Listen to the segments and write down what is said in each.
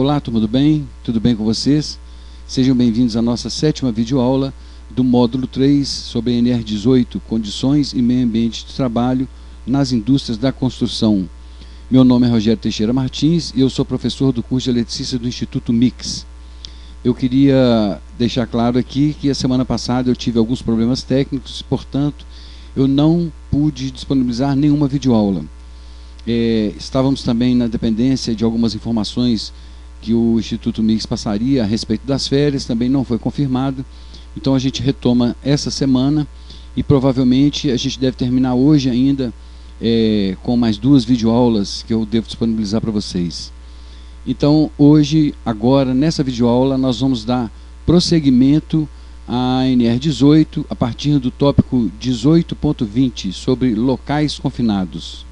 Olá, tudo bem? Tudo bem com vocês? Sejam bem-vindos à nossa 7ª videoaula do módulo 3 sobre a NR18, Condições e Meio Ambiente de Trabalho nas Indústrias da Construção. Meu nome é Rogério Teixeira Martins e eu sou professor do curso de Eletricista do Instituto Mix. Eu queria deixar claro aqui que a semana passada eu tive alguns problemas técnicos, portanto, eu não pude disponibilizar nenhuma videoaula. Estávamos também na dependência de algumas informações que o Instituto Mix passaria a respeito das férias, também não foi confirmado. Então a gente retoma essa semana e provavelmente a gente deve terminar hoje ainda com mais 2 videoaulas que eu devo disponibilizar para vocês. Então hoje, agora, nessa videoaula, nós vamos dar prosseguimento à NR18 a partir do tópico 18.20 sobre locais confinados.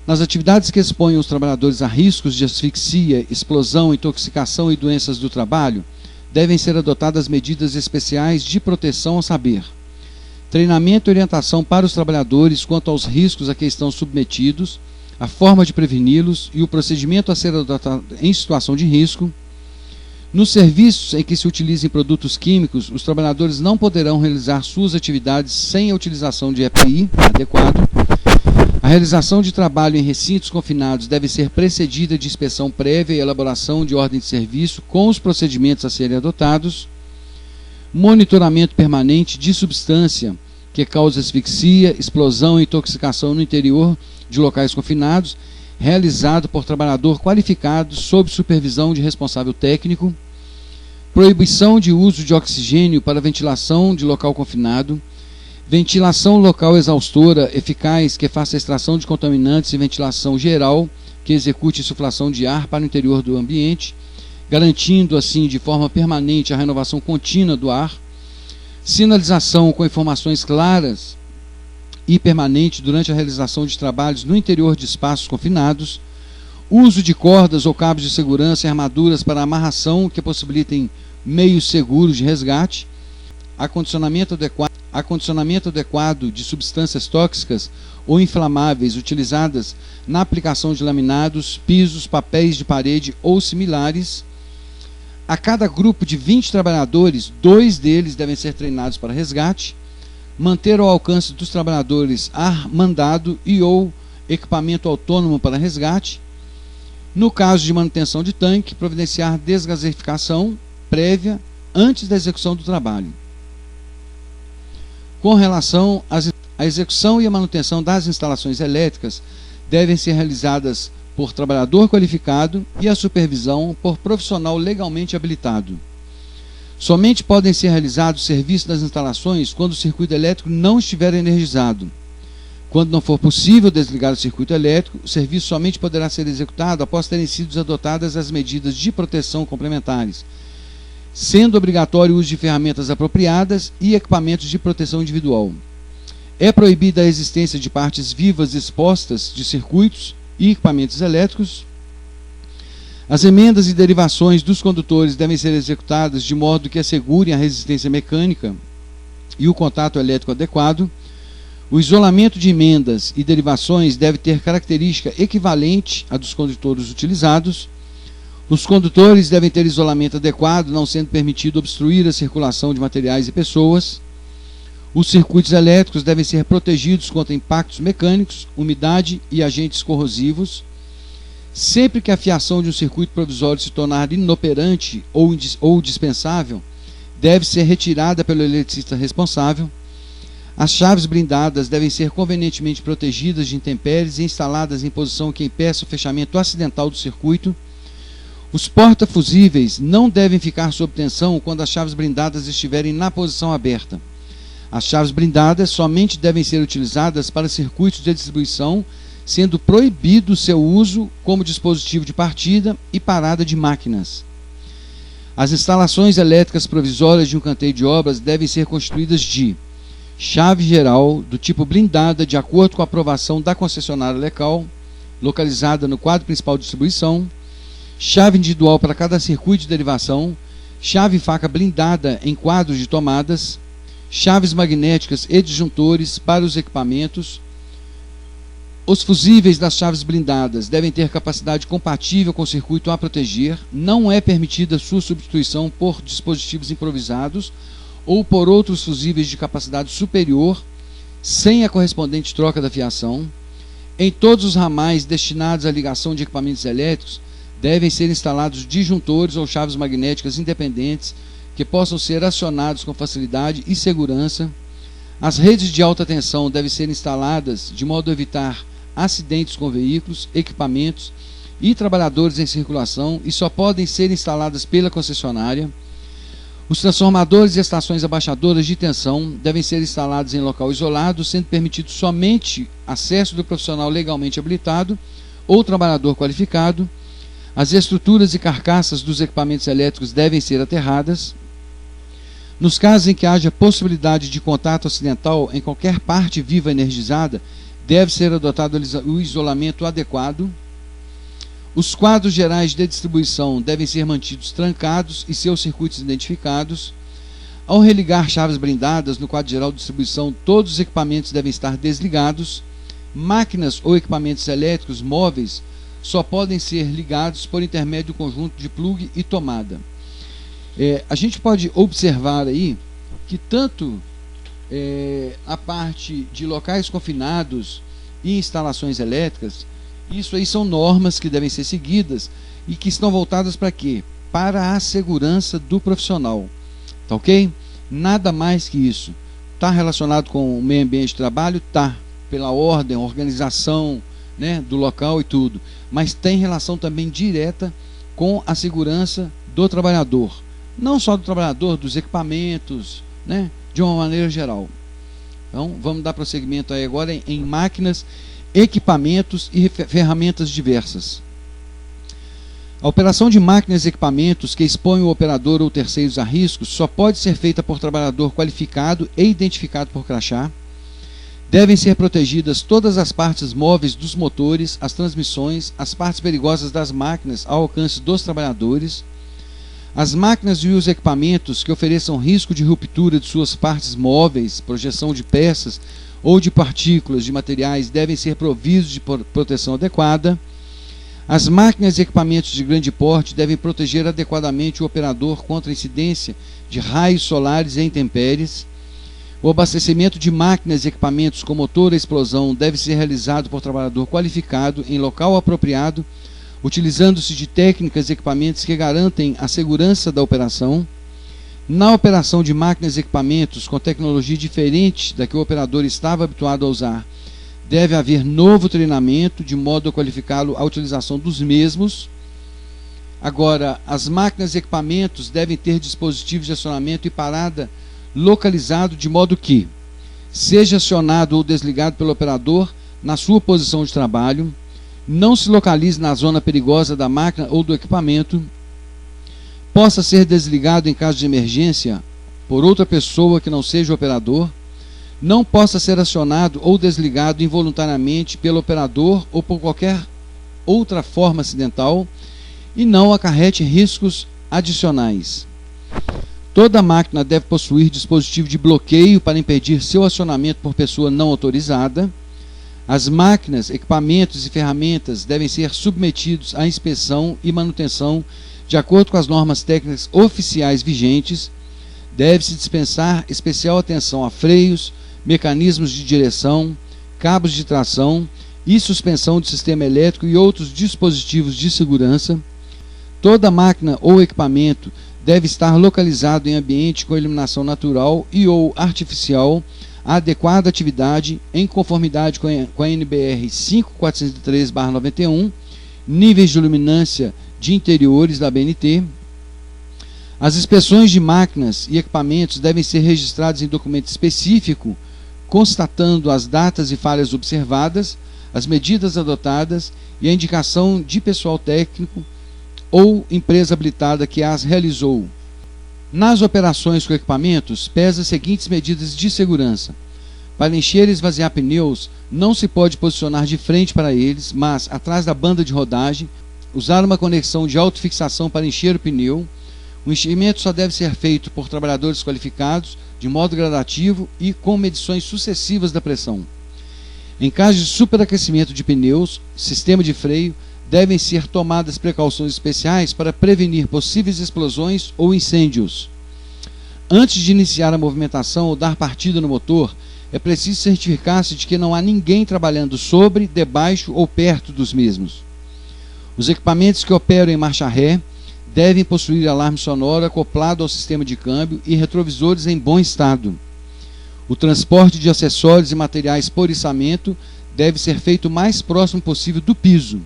Nas atividades que expõem os trabalhadores a riscos de asfixia, explosão, intoxicação e doenças do trabalho, devem ser adotadas medidas especiais de proteção, a saber, treinamento e orientação para os trabalhadores quanto aos riscos a que estão submetidos, a forma de preveni-los e o procedimento a ser adotado em situação de risco. Nos serviços em que se utilizem produtos químicos, os trabalhadores não poderão realizar suas atividades sem a utilização de EPI adequado. A realização de trabalho em recintos confinados deve ser precedida de inspeção prévia e elaboração de ordem de serviço com os procedimentos a serem adotados. Monitoramento permanente de substância que causa asfixia, explosão e intoxicação no interior de locais confinados, realizado por trabalhador qualificado sob supervisão de responsável técnico. Proibição de uso de oxigênio para ventilação de local confinado. Ventilação local exaustora eficaz que faça a extração de contaminantes e ventilação geral que execute insuflação de ar para o interior do ambiente, garantindo assim de forma permanente a renovação contínua do ar. Sinalização com informações claras e permanente durante a realização de trabalhos no interior de espaços confinados. Uso de cordas ou cabos de segurança e armaduras para amarração que possibilitem meios seguros de resgate. Acondicionamento adequado de substâncias tóxicas ou inflamáveis utilizadas na aplicação de laminados, pisos, papéis de parede ou similares. A cada grupo de 20 trabalhadores, 2 deles devem ser treinados para resgate. Manter ao alcance dos trabalhadores ar mandado e ou equipamento autônomo para resgate. No caso de manutenção de tanque, providenciar desgaseificação prévia antes da execução do trabalho. Com relação à execução e à manutenção das instalações elétricas, devem ser realizadas por trabalhador qualificado e a supervisão por profissional legalmente habilitado. Somente podem ser realizados serviços nas instalações quando o circuito elétrico não estiver energizado. Quando não for possível desligar o circuito elétrico, o serviço somente poderá ser executado após terem sido adotadas as medidas de proteção complementares, sendo obrigatório o uso de ferramentas apropriadas e equipamentos de proteção individual. É proibida a existência de partes vivas expostas de circuitos e equipamentos elétricos. As emendas e derivações dos condutores devem ser executadas de modo que assegurem a resistência mecânica e o contato elétrico adequado. O isolamento de emendas e derivações deve ter característica equivalente à dos condutores utilizados. Os condutores devem ter isolamento adequado, não sendo permitido obstruir a circulação de materiais e pessoas. Os circuitos elétricos devem ser protegidos contra impactos mecânicos, umidade e agentes corrosivos. Sempre que a fiação de um circuito provisório se tornar inoperante ou dispensável, deve ser retirada pelo eletricista responsável. As chaves blindadas devem ser convenientemente protegidas de intempéries e instaladas em posição que impeça o fechamento acidental do circuito. Os porta-fusíveis não devem ficar sob tensão quando as chaves blindadas estiverem na posição aberta. As chaves blindadas somente devem ser utilizadas para circuitos de distribuição, sendo proibido seu uso como dispositivo de partida e parada de máquinas. As instalações elétricas provisórias de um canteiro de obras devem ser constituídas de chave geral do tipo blindada de acordo com a aprovação da concessionária local, localizada no quadro principal de distribuição, chave individual para cada circuito de derivação, chave e faca blindada em quadros de tomadas, chaves magnéticas e disjuntores para os equipamentos, Os fusíveis das chaves blindadas devem ter capacidade compatível com o circuito a proteger. Não é permitida sua substituição por dispositivos improvisados ou por outros fusíveis de capacidade superior, sem a correspondente troca da fiação. Em todos os ramais destinados à ligação de equipamentos elétricos, devem ser instalados disjuntores ou chaves magnéticas independentes que possam ser acionados com facilidade e segurança. As redes de alta tensão devem ser instaladas de modo a evitar acidentes com veículos, equipamentos e trabalhadores em circulação e só podem ser instaladas pela concessionária. Os transformadores e estações abaixadoras de tensão devem ser instalados em local isolado, sendo permitido somente acesso do profissional legalmente habilitado ou trabalhador qualificado. As estruturas e carcaças dos equipamentos elétricos devem ser aterradas. Nos casos em que haja possibilidade de contato acidental em qualquer parte viva energizada, deve ser adotado o isolamento adequado. Os quadros gerais de distribuição devem ser mantidos trancados e seus circuitos identificados. Ao religar chaves blindadas no quadro geral de distribuição, todos os equipamentos devem estar desligados. Máquinas ou equipamentos elétricos móveis só podem ser ligados por intermédio do conjunto de plug e tomada. A gente pode observar aí que tanto a parte de locais confinados e instalações elétricas, isso aí são normas que devem ser seguidas e que estão voltadas para quê? Para a segurança do profissional. Tá ok? Nada mais que isso. Está relacionado com o meio ambiente de trabalho? Tá. Pela ordem, organização, né, do local e tudo. Mas tem relação também direta com a segurança do trabalhador. Não só do trabalhador, dos equipamentos, né, de uma maneira geral. Então, vamos dar prosseguimento aí agora em máquinas, equipamentos e ferramentas diversas. A operação de máquinas e equipamentos que expõem o operador ou terceiros a riscos só pode ser feita por trabalhador qualificado e identificado por crachá. Devem ser protegidas todas as partes móveis dos motores, as transmissões, as partes perigosas das máquinas ao alcance dos trabalhadores. As máquinas e os equipamentos que ofereçam risco de ruptura de suas partes móveis, projeção de peças ou de partículas de materiais devem ser providos de proteção adequada. As máquinas e equipamentos de grande porte devem proteger adequadamente o operador contra a incidência de raios solares e intempéries. O abastecimento de máquinas e equipamentos com motor a explosão deve ser realizado por trabalhador qualificado em local apropriado, utilizando-se de técnicas e equipamentos que garantem a segurança da operação. Na operação de máquinas e equipamentos com tecnologia diferente da que o operador estava habituado a usar, deve haver novo treinamento de modo a qualificá-lo à utilização dos mesmos. Agora, as máquinas e equipamentos devem ter dispositivos de acionamento e parada localizado de modo que seja acionado ou desligado pelo operador na sua posição de trabalho, não se localize na zona perigosa da máquina ou do equipamento, possa ser desligado em caso de emergência por outra pessoa que não seja o operador, não possa ser acionado ou desligado involuntariamente pelo operador ou por qualquer outra forma acidental e não acarrete riscos adicionais. Toda máquina deve possuir dispositivo de bloqueio para impedir seu acionamento por pessoa não autorizada. As máquinas, equipamentos e ferramentas devem ser submetidos à inspeção e manutenção de acordo com as normas técnicas oficiais vigentes. Deve-se dispensar especial atenção a freios, mecanismos de direção, cabos de tração e suspensão do sistema elétrico e outros dispositivos de segurança. Toda máquina ou equipamento deve estar localizado em ambiente com iluminação natural e ou artificial, a adequada atividade em conformidade com a NBR 5403/91, níveis de luminância de interiores da BNT. As inspeções de máquinas e equipamentos devem ser registradas em documento específico, constatando as datas e falhas observadas, as medidas adotadas e a indicação de pessoal técnico ou empresa habilitada que as realizou. Nas operações com equipamentos, pesa as seguintes medidas de segurança. Para encher e esvaziar pneus, não se pode posicionar de frente para eles, mas atrás da banda de rodagem, usar uma conexão de autofixação para encher o pneu. O enchimento só deve ser feito por trabalhadores qualificados, de modo gradativo e com medições sucessivas da pressão. Em caso de superaquecimento de pneus, sistema de freio, devem ser tomadas precauções especiais para prevenir possíveis explosões ou incêndios. Antes de iniciar a movimentação ou dar partida no motor, é preciso certificar-se de que não há ninguém trabalhando sobre, debaixo ou perto dos mesmos. Os equipamentos que operam em marcha ré devem possuir alarme sonoro acoplado ao sistema de câmbio e retrovisores em bom estado. O transporte de acessórios e materiais por içamento deve ser feito o mais próximo possível do piso.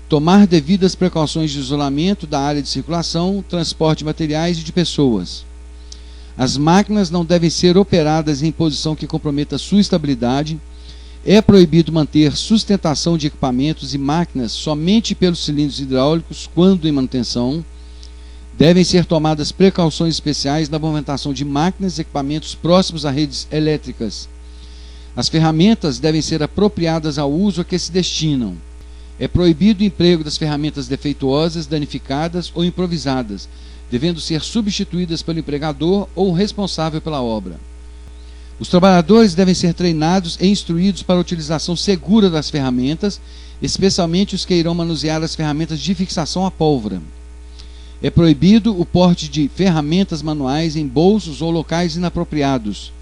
Tomar devidas precauções de isolamento da área de circulação, transporte de materiais e de pessoas. As máquinas não devem ser operadas em posição que comprometa sua estabilidade. É proibido manter sustentação de equipamentos e máquinas somente pelos cilindros hidráulicos quando em manutenção. Devem ser tomadas precauções especiais na movimentação de máquinas e equipamentos próximos a redes elétricas. As ferramentas devem ser apropriadas ao uso a que se destinam. É proibido o emprego das ferramentas defeituosas, danificadas ou improvisadas, devendo ser substituídas pelo empregador ou responsável pela obra. Os trabalhadores devem ser treinados e instruídos para a utilização segura das ferramentas, especialmente os que irão manusear as ferramentas de fixação à pólvora. É proibido o porte de ferramentas manuais em bolsos ou locais inapropriados.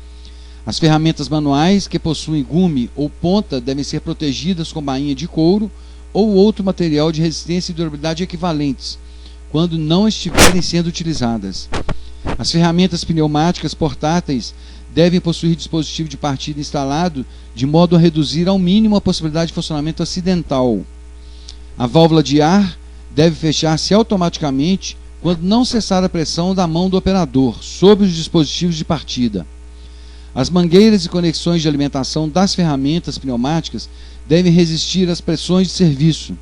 As ferramentas manuais que possuem gume ou ponta devem ser protegidas com bainha de couro ou outro material de resistência e durabilidade equivalentes, quando não estiverem sendo utilizadas. As ferramentas pneumáticas portáteis devem possuir dispositivo de partida instalado de modo a reduzir ao mínimo a possibilidade de funcionamento acidental. A válvula de ar deve fechar-se automaticamente quando não cessar a pressão da mão do operador sobre os dispositivos de partida. As mangueiras e conexões de alimentação das ferramentas pneumáticas devem resistir às pressões de serviço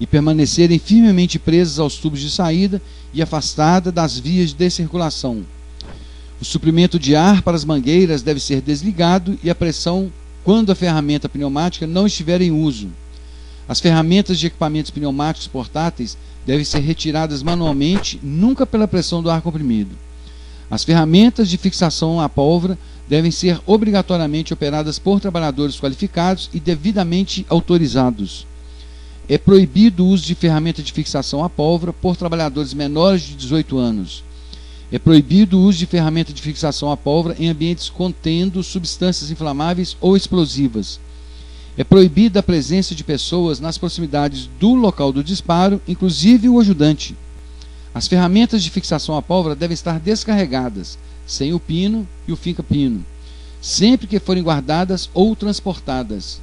e permanecerem firmemente presas aos tubos de saída e afastadas das vias de circulação. O suprimento de ar para as mangueiras deve ser desligado e a pressão quando a ferramenta pneumática não estiver em uso. As ferramentas de equipamentos pneumáticos portáteis devem ser retiradas manualmente, nunca pela pressão do ar comprimido. As ferramentas de fixação à pólvora devem ser obrigatoriamente operadas por trabalhadores qualificados e devidamente autorizados. É proibido o uso de ferramenta de fixação à pólvora por trabalhadores menores de 18 anos. É proibido o uso de ferramenta de fixação à pólvora em ambientes contendo substâncias inflamáveis ou explosivas. É proibida a presença de pessoas nas proximidades do local do disparo, inclusive o ajudante. As ferramentas de fixação à pólvora devem estar descarregadas, sem o pino e o finca-pino, sempre que forem guardadas ou transportadas.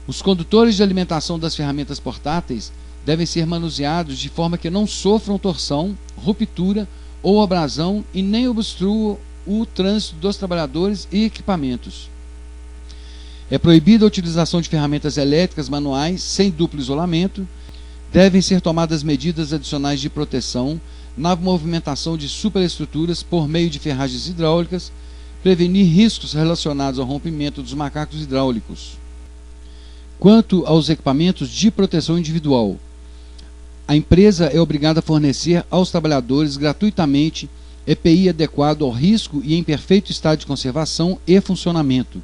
Os condutores de alimentação das ferramentas portáteis devem ser manuseados de forma que não sofram torção, ruptura ou abrasão e nem obstruam o trânsito dos trabalhadores e equipamentos. É proibida a utilização de ferramentas elétricas manuais sem duplo isolamento. Devem ser tomadas medidas adicionais de proteção na movimentação de superestruturas por meio de ferragens hidráulicas, prevenir riscos relacionados ao rompimento dos macacos hidráulicos. Quanto aos equipamentos de proteção individual, a empresa é obrigada a fornecer aos trabalhadores gratuitamente EPI adequado ao risco e em perfeito estado de conservação e funcionamento,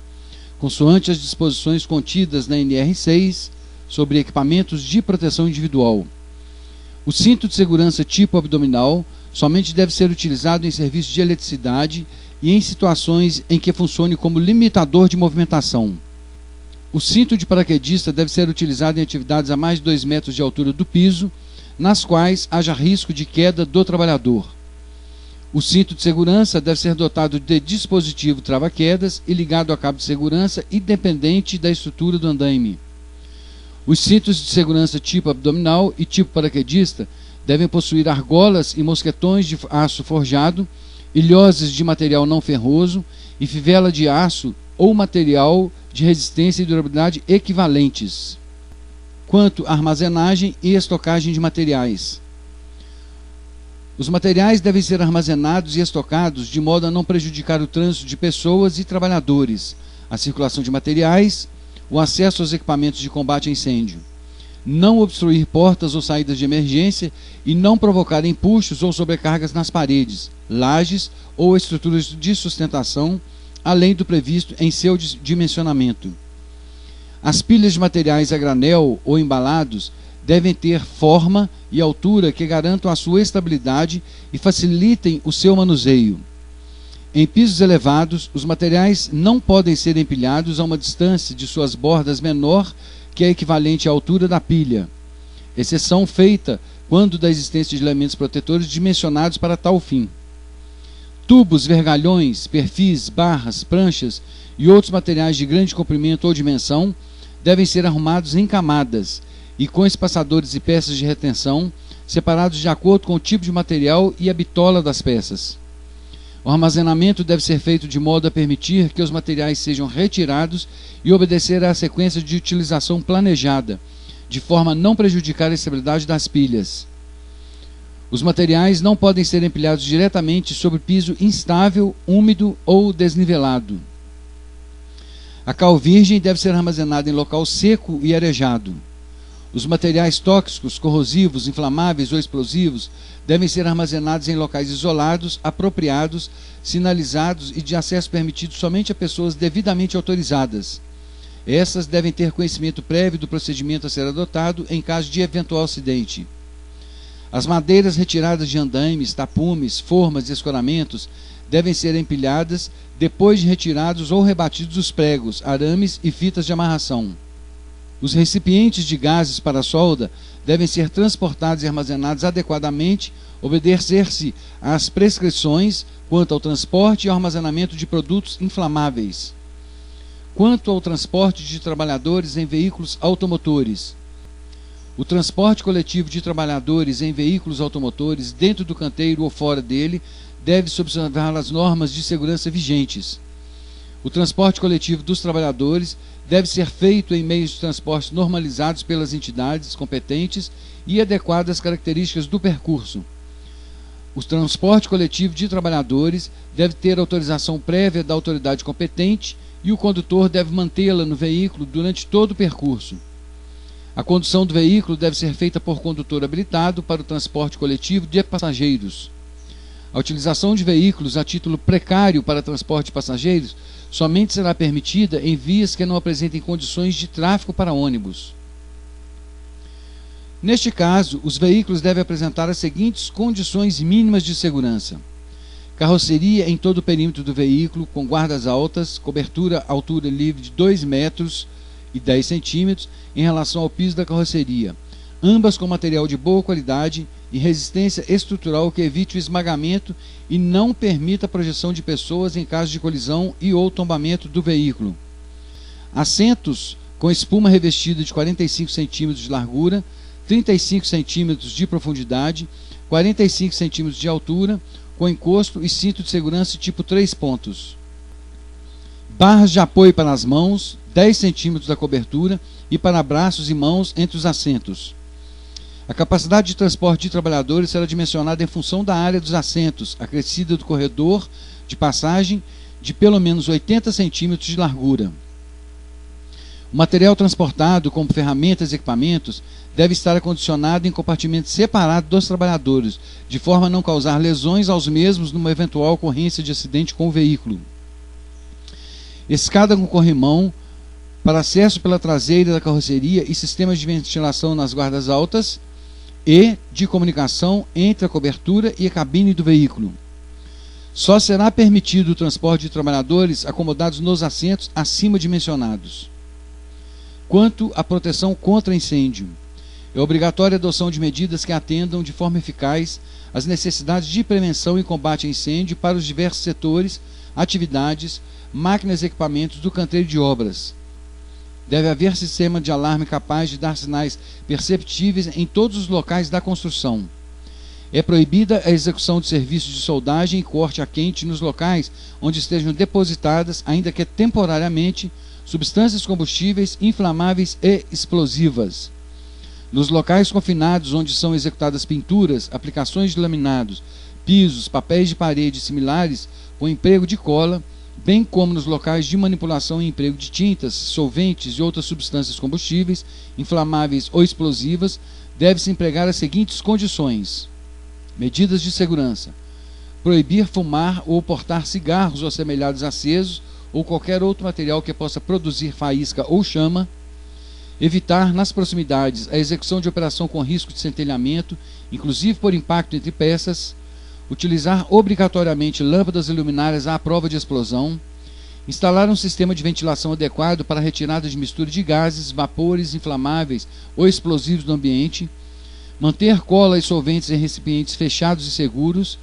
consoante as disposições contidas na NR6 sobre equipamentos de proteção individual. O cinto de segurança tipo abdominal somente deve ser utilizado em serviços de eletricidade e em situações em que funcione como limitador de movimentação. O cinto de paraquedista deve ser utilizado em atividades a mais de 2 metros de altura do piso, nas quais haja risco de queda do trabalhador. O cinto de segurança deve ser dotado de dispositivo trava-quedas e ligado a cabo de segurança independente da estrutura do andaime. Os cintos de segurança tipo abdominal e tipo paraquedista devem possuir argolas e mosquetões de aço forjado, ilhoses de material não ferroso e fivela de aço ou material de resistência e durabilidade equivalentes. Quanto à armazenagem e estocagem de materiais, os materiais devem ser armazenados e estocados de modo a não prejudicar o trânsito de pessoas e trabalhadores, a circulação de materiais, o acesso aos equipamentos de combate a incêndio, não obstruir portas ou saídas de emergência e não provocar empuxos ou sobrecargas nas paredes, lajes ou estruturas de sustentação, além do previsto em seu dimensionamento. As pilhas de materiais a granel ou embalados devem ter forma e altura que garantam a sua estabilidade e facilitem o seu manuseio. Em pisos elevados, os materiais não podem ser empilhados a uma distância de suas bordas menor que a equivalente à altura da pilha, exceção feita quando da existência de elementos protetores dimensionados para tal fim. Tubos, vergalhões, perfis, barras, pranchas e outros materiais de grande comprimento ou dimensão devem ser arrumados em camadas e com espaçadores e peças de retenção separados de acordo com o tipo de material e a bitola das peças. O armazenamento deve ser feito de modo a permitir que os materiais sejam retirados e obedecer à sequência de utilização planejada, de forma a não prejudicar a estabilidade das pilhas. Os materiais não podem ser empilhados diretamente sobre piso instável, úmido ou desnivelado. A cal virgem deve ser armazenada em local seco e arejado. Os materiais tóxicos, corrosivos, inflamáveis ou explosivos devem ser armazenados em locais isolados, apropriados, sinalizados e de acesso permitido somente a pessoas devidamente autorizadas. Essas devem ter conhecimento prévio do procedimento a ser adotado em caso de eventual acidente. As madeiras retiradas de andaimes, tapumes, formas e escoramentos devem ser empilhadas depois de retirados ou rebatidos os pregos, arames e fitas de amarração. Os recipientes de gases para solda devem ser transportados e armazenados adequadamente, obedecer-se às prescrições quanto ao transporte e armazenamento de produtos inflamáveis. Quanto ao transporte de trabalhadores em veículos automotores, o transporte coletivo de trabalhadores em veículos automotores dentro do canteiro ou fora dele deve observar as normas de segurança vigentes. O transporte coletivo dos trabalhadores deve ser feito em meios de transporte normalizados pelas entidades competentes e adequadas às características do percurso. O transporte coletivo de trabalhadores deve ter autorização prévia da autoridade competente e o condutor deve mantê-la no veículo durante todo o percurso. A condução do veículo deve ser feita por condutor habilitado para o transporte coletivo de passageiros. A utilização de veículos a título precário para transporte de passageiros somente será permitida em vias que não apresentem condições de tráfego para ônibus. Neste caso, os veículos devem apresentar as seguintes condições mínimas de segurança: carroceria em todo o perímetro do veículo, com guardas altas, cobertura altura livre de 2 metros e 10 centímetros em relação ao piso da carroceria, ambas com material de boa qualidade e resistência estrutural que evite o esmagamento e não permita a projeção de pessoas em caso de colisão e ou tombamento do veículo. Assentos com espuma revestida de 45 cm de largura, 35 cm de profundidade, 45 cm de altura, com encosto e cinto de segurança tipo 3 pontos. Barras de apoio para as mãos, 10 cm da cobertura e para braços e mãos entre os assentos. A capacidade de transporte de trabalhadores será dimensionada em função da área dos assentos, acrescida do corredor de passagem de pelo menos 80 cm de largura. O material transportado, como ferramentas e equipamentos, deve estar acondicionado em compartimento separado dos trabalhadores, de forma a não causar lesões aos mesmos numa eventual ocorrência de acidente com o veículo. Escada com corrimão para acesso pela traseira da carroceria e sistemas de ventilação nas guardas altas e de comunicação entre a cobertura e a cabine do veículo. Só será permitido o transporte de trabalhadores acomodados nos assentos acima de mencionados. Quanto à proteção contra incêndio, é obrigatória a adoção de medidas que atendam de forma eficaz às necessidades de prevenção e combate a incêndio para os diversos setores, atividades, máquinas e equipamentos do canteiro de obras. Deve haver sistema de alarme capaz de dar sinais perceptíveis em todos os locais da construção. É proibida a execução de serviços de soldagem e corte a quente nos locais onde estejam depositadas, ainda que temporariamente, substâncias combustíveis, inflamáveis e explosivas. Nos locais confinados onde são executadas pinturas, aplicações de laminados, pisos, papéis de parede e similares, com emprego de cola, bem como nos locais de manipulação e emprego de tintas, solventes e outras substâncias combustíveis, inflamáveis ou explosivas, deve-se empregar as seguintes condições. Medidas de segurança: proibir fumar ou portar cigarros ou assemelhados acesos ou qualquer outro material que possa produzir faísca ou chama, Evitar, nas proximidades, a execução de operação com risco de centelhamento, inclusive por impacto entre peças. Utilizar obrigatoriamente lâmpadas e luminárias à prova de explosão. Instalar um sistema de ventilação adequado para a retirada de mistura de gases, vapores, inflamáveis ou explosivos do ambiente. Manter cola e solventes em recipientes fechados e seguros.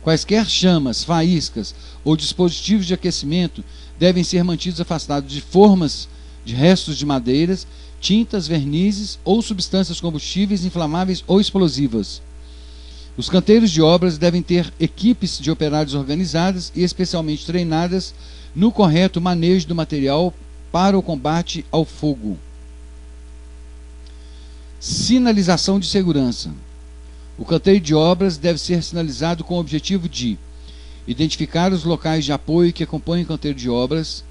Quaisquer chamas, faíscas ou dispositivos de aquecimento devem ser mantidos afastados de formas de restos de madeiras, tintas, vernizes ou substâncias combustíveis, inflamáveis ou explosivas. Os canteiros de obras devem ter equipes de operários organizadas e especialmente treinadas no correto manejo do material para o combate ao fogo. Sinalização de segurança. O canteiro de obras deve ser sinalizado com o objetivo de identificar os locais de apoio que acompanham o canteiro de obras,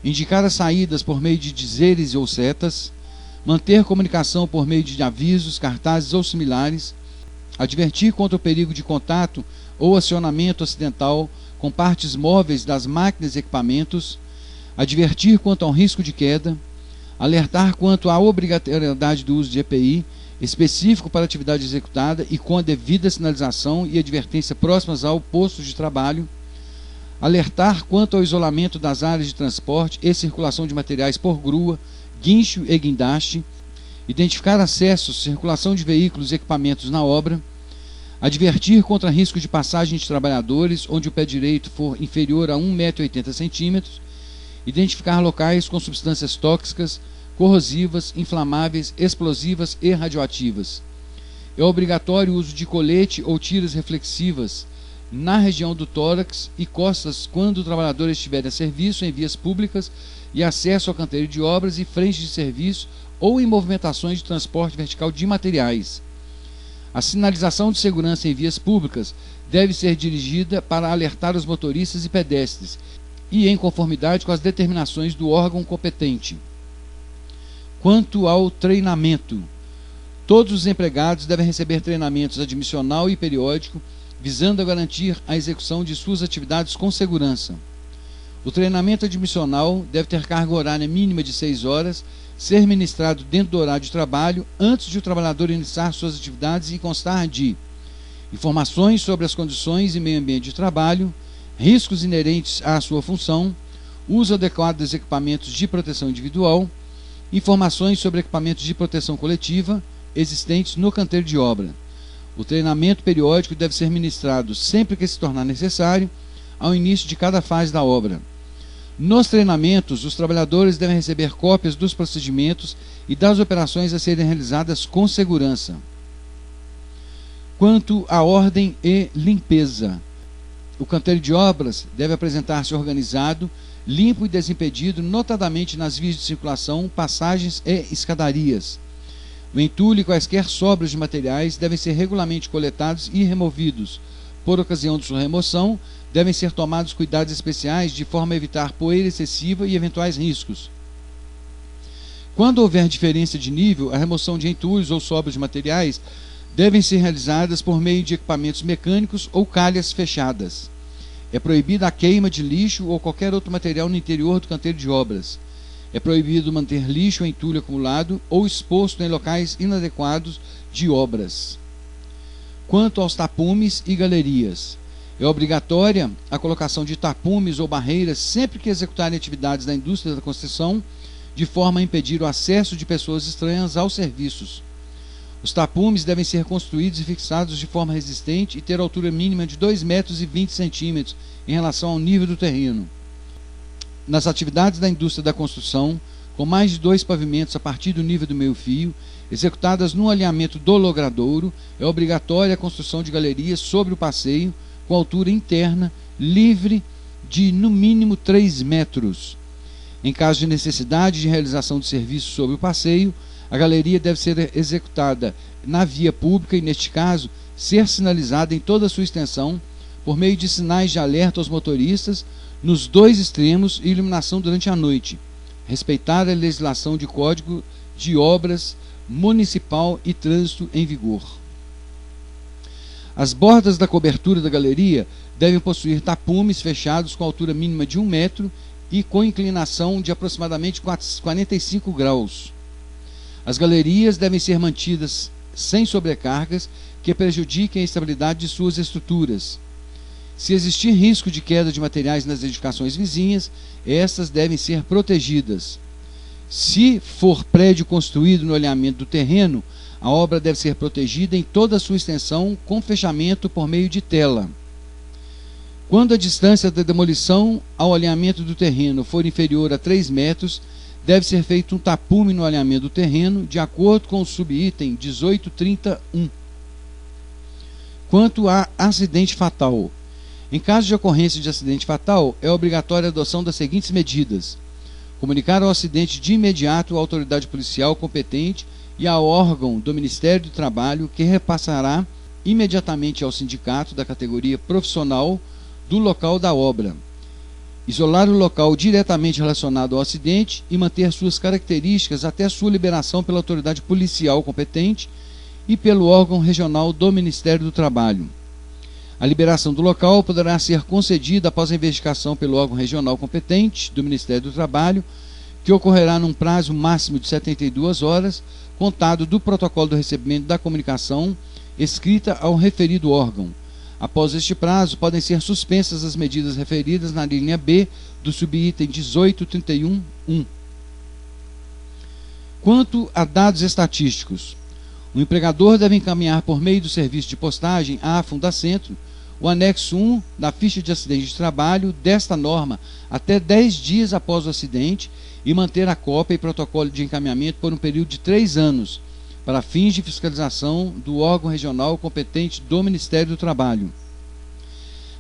indicar as saídas por meio de dizeres ou setas, manter comunicação por meio de avisos, cartazes ou similares, advertir contra o perigo de contato ou acionamento acidental com partes móveis das máquinas e equipamentos, advertir quanto ao risco de queda, alertar quanto à obrigatoriedade do uso de EPI específico para a atividade executada e com a devida sinalização e advertência próximas ao posto de trabalho, alertar quanto ao isolamento das áreas de transporte e circulação de materiais por grua, guincho e guindaste, identificar acessos, circulação de veículos e equipamentos na obra, advertir contra risco de passagem de trabalhadores onde o pé direito for inferior a 1,80 m, identificar locais com substâncias tóxicas, corrosivas, inflamáveis, explosivas e radioativas. É obrigatório o uso de colete ou tiras reflexivas na região do tórax e costas quando o trabalhador estiver a serviço em vias públicas e acesso ao canteiro de obras e frente de serviço ou em movimentações de transporte vertical de materiais. A sinalização de segurança em vias públicas deve ser dirigida para alertar os motoristas e pedestres e em conformidade com as determinações do órgão competente. Quanto ao treinamento, todos os empregados devem receber treinamentos admissional e periódico, visando a garantir a execução de suas atividades com segurança. O treinamento admissional deve ter carga horária mínima de 6 horas, ser ministrado dentro do horário de trabalho, antes de o trabalhador iniciar suas atividades e constar de informações sobre as condições e meio ambiente de trabalho, riscos inerentes à sua função, uso adequado dos equipamentos de proteção individual, informações sobre equipamentos de proteção coletiva existentes no canteiro de obra. O treinamento periódico deve ser ministrado sempre que se tornar necessário, ao início de cada fase da obra. Nos treinamentos, os trabalhadores devem receber cópias dos procedimentos e das operações a serem realizadas com segurança. Quanto à ordem e limpeza, o canteiro de obras deve apresentar-se organizado, limpo e desimpedido, notadamente nas vias de circulação, passagens e escadarias. O entulho e quaisquer sobras de materiais devem ser regularmente coletados e removidos. Por ocasião de sua remoção, devem ser tomados cuidados especiais de forma a evitar poeira excessiva e eventuais riscos. Quando houver diferença de nível, a remoção de entulhos ou sobras de materiais devem ser realizadas por meio de equipamentos mecânicos ou calhas fechadas. É proibida a queima de lixo ou qualquer outro material no interior do canteiro de obras. É proibido manter lixo ou entulho acumulado ou exposto em locais inadequados de obras. Quanto aos tapumes e galerias, é obrigatória a colocação de tapumes ou barreiras sempre que executarem atividades da indústria da construção, de forma a impedir o acesso de pessoas estranhas aos serviços. Os tapumes devem ser construídos e fixados de forma resistente e ter altura mínima de 2,20 m em relação ao nível do terreno. Nas atividades da indústria da construção, com mais de 2 pavimentos a partir do nível do meio-fio, executadas no alinhamento do logradouro, é obrigatória a construção de galerias sobre o passeio, com altura interna, livre de no mínimo 3 metros. Em caso de necessidade de realização de serviços sobre o passeio, a galeria deve ser executada na via pública e, neste caso, ser sinalizada em toda a sua extensão, por meio de sinais de alerta aos motoristas, nos 2 extremos e iluminação durante a noite. Respeitar a legislação de Código de Obras Municipal e Trânsito em vigor. As bordas da cobertura da galeria devem possuir tapumes fechados com altura mínima de 1 metro e com inclinação de aproximadamente 45 graus. As galerias devem ser mantidas sem sobrecargas que prejudiquem a estabilidade de suas estruturas. Se existir risco de queda de materiais nas edificações vizinhas, estas devem ser protegidas. Se for prédio construído no alinhamento do terreno, a obra deve ser protegida em toda a sua extensão com fechamento por meio de tela. Quando a distância da demolição ao alinhamento do terreno for inferior a 3 metros, deve ser feito um tapume no alinhamento do terreno, de acordo com o subitem 1831. Quanto a acidente fatal. Em caso de ocorrência de acidente fatal, é obrigatória a adoção das seguintes medidas: comunicar ao acidente de imediato à autoridade policial competente e ao órgão do Ministério do Trabalho, que repassará imediatamente ao sindicato da categoria profissional do local da obra. Isolar o local diretamente relacionado ao acidente e manter suas características até sua liberação pela autoridade policial competente e pelo órgão regional do Ministério do Trabalho. A liberação do local poderá ser concedida após a investigação pelo órgão regional competente do Ministério do Trabalho, que ocorrerá num prazo máximo de 72 horas, contado do protocolo do recebimento da comunicação escrita ao referido órgão. Após este prazo, podem ser suspensas as medidas referidas na linha B do subitem 1831.1. Quanto a dados estatísticos, o empregador deve encaminhar por meio do serviço de postagem à Fundacentro o anexo 1 da ficha de acidente de trabalho desta norma até 10 dias após o acidente e manter a cópia e protocolo de encaminhamento por um período de 3 anos, para fins de fiscalização do órgão regional competente do Ministério do Trabalho.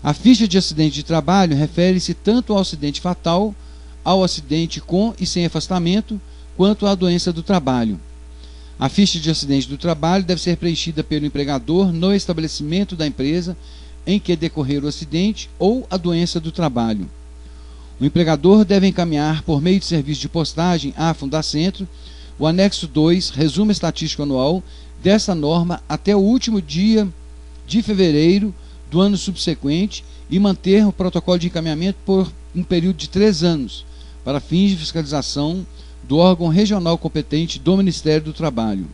A ficha de acidente de trabalho refere-se tanto ao acidente fatal, ao acidente com e sem afastamento, quanto à doença do trabalho. A ficha de acidente do trabalho deve ser preenchida pelo empregador no estabelecimento da empresa em que decorrer o acidente ou a doença do trabalho. O empregador deve encaminhar por meio de serviço de postagem à Fundacentro o anexo 2, resumo estatístico anual, dessa norma até o último dia de fevereiro do ano subsequente e manter o protocolo de encaminhamento por um período de 3 anos, para fins de fiscalização do órgão regional competente do Ministério do Trabalho.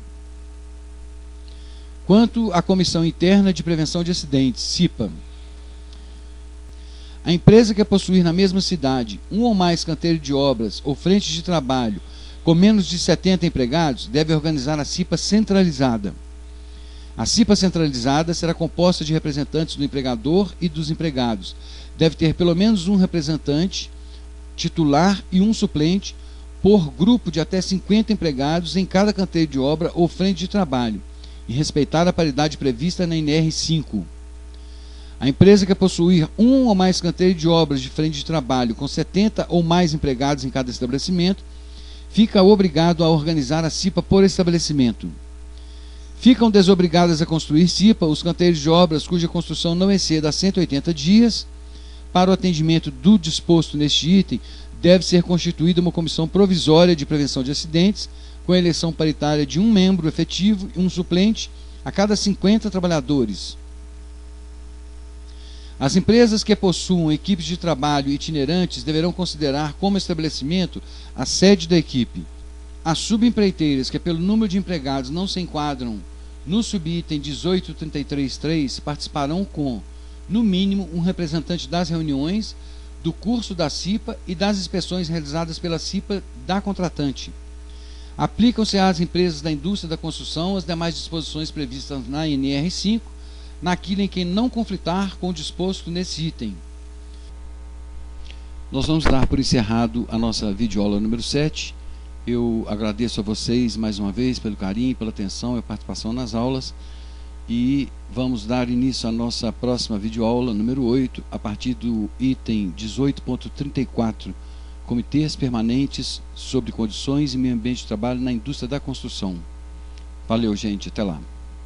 Quanto à Comissão Interna de Prevenção de Acidentes, CIPA, a empresa que possuir na mesma cidade um ou mais canteiros de obras ou frentes de trabalho com menos de 70 empregados deve organizar a CIPA centralizada. A CIPA centralizada será composta de representantes do empregador e dos empregados. Deve ter pelo menos um representante titular e um suplente por grupo de até 50 empregados em cada canteiro de obra ou frente de trabalho, e respeitar a paridade prevista na NR 5. A empresa que possuir um ou mais canteiros de obras de frente de trabalho com 70 ou mais empregados em cada estabelecimento fica obrigado a organizar a CIPA por estabelecimento. Ficam desobrigadas a construir CIPA os canteiros de obras cuja construção não exceda a 180 dias. Para o atendimento do disposto neste item, deve ser constituída uma comissão provisória de prevenção de acidentes, com a eleição paritária de um membro efetivo e um suplente a cada 50 trabalhadores. As empresas que possuam equipes de trabalho itinerantes deverão considerar como estabelecimento a sede da equipe. As subempreiteiras que pelo número de empregados não se enquadram no subitem 1833.3 participarão com, no mínimo, um representante das reuniões, do curso da CIPA e das inspeções realizadas pela CIPA da contratante. Aplicam-se às empresas da indústria da construção as demais disposições previstas na NR 5, naquilo em que não conflitar com o disposto nesse item. Nós vamos dar por encerrado a nossa videoaula número 7. Eu agradeço a vocês mais uma vez pelo carinho, pela atenção e a participação nas aulas. E vamos dar início à nossa próxima videoaula número 8, a partir do item 18.34, Comitês Permanentes sobre Condições e Meio Ambiente de Trabalho na Indústria da Construção. Valeu, gente. Até lá.